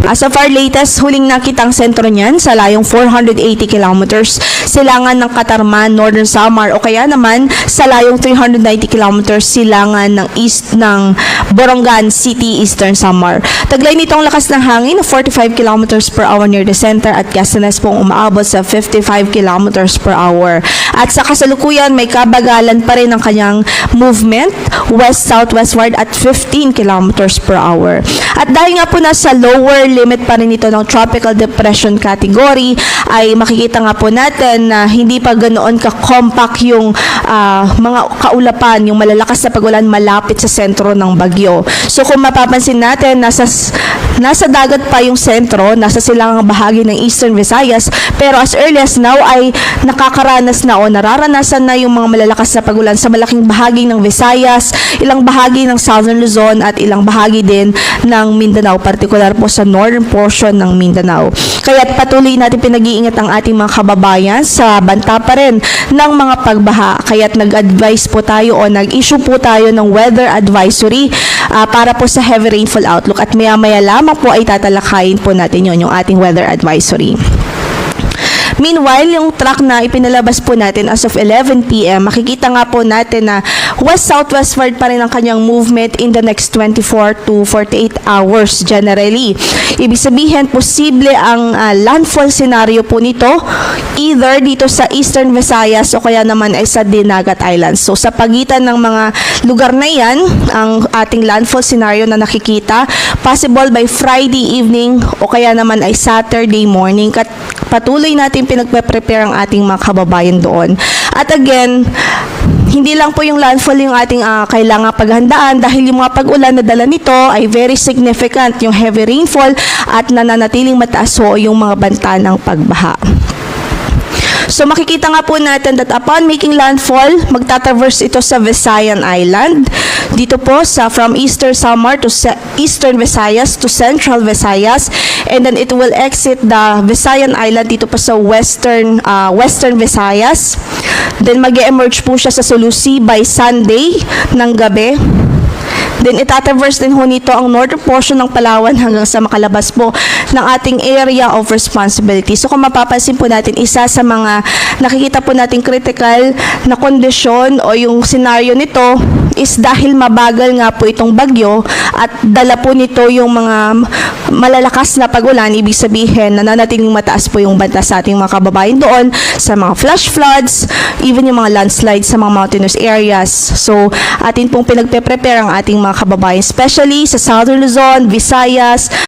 As of our latest, huling nakitang sentro niyan sa layong 480 kilometers, silangan ng Katarman, Northern Samar o kaya naman sa layong 390 kilometers, silangan ng east ng Borongan City, Eastern Samar. Taglay nitong lakas ng hangin na 45 kilometers per hour near the center at gasanes pong umaabot sa 55 kilometers per hour. At sa kasalukuyan, may kabagalan pa rin ang kanyang movement west-southwestward at 15 kilometers per hour. At dahil nga po nasa lower limit pa rin ito ng tropical depression category, ay makikita nga po natin na hindi pa ganoon ka-compact yung mga kaulapan, yung malalakas na pagulan malapit sa sentro ng bagyo. So kung mapapansin natin, nasa dagat pa yung sentro, nasa silangang bahagi ng Eastern Visayas, pero as early as now ay nakakaranas na o nararanasan na yung mga malalakas na pagulan sa malaking bahagi ng Visayas, ilang bahagi ng Southern Luzon at ilang bahagi din ng Mindanao, particular po sa northern portion ng Mindanao. Kaya patuloy natin pinag-iingat ang ating mga kababayan sa banta pa rin ng mga pagbaha. Kaya't nag-advise po tayo o nag-issue po tayo ng weather advisory para po sa heavy rainfall outlook at maya-maya lamang po ay tatalakayin po natin yung ating weather advisory. Meanwhile, yung track na ipinalabas po natin as of 11 p.m., makikita nga po natin na west-southwestward pa rin ang kanyang movement in the next 24 to 48 hours generally. Ibig sabihin, posible ang landfall scenario po nito either dito sa Eastern Visayas o kaya naman ay sa Dinagat Islands. So sa pagitan ng mga lugar na yan, ang ating landfall scenario na nakikita, possible by Friday evening o kaya naman ay Saturday morning. Patuloy natin pinagpe-prepare ang ating mga kababayan doon. At again, hindi lang po yung landfall yung ating kailangang paghandaan dahil yung mga pag-ulan na dala nito ay very significant, yung heavy rainfall at nananatiling mataas po yung mga banta ng pagbaha. So makikita nga po natin that upon making landfall, magta-traverse ito sa Visayan Island. Dito po sa from Eastern Samar to Eastern Visayas to Central Visayas, and then it will exit the Visayan Island dito po sa Western Visayas. Then mag-emerge po siya sa Sulusi by Sunday ng gabi. Then itatraverse din ho nito ang northern portion ng Palawan hanggang sa makalabas po ng ating area of responsibility. So kung mapapansin po natin, isa sa mga nakikita po natin critical na kondisyon o yung scenario nito is dahil mabagal nga po itong bagyo at dala po nito yung mga malalakas na pagulan, ibig sabihin nananatiling mataas po yung banta sa ating mga kababayan doon sa mga flash floods, even yung mga landslides sa mga mountainous areas. So atin pong pinagpe-prepare ang ating mga kababayan, especially sa Southern Luzon, Visayas,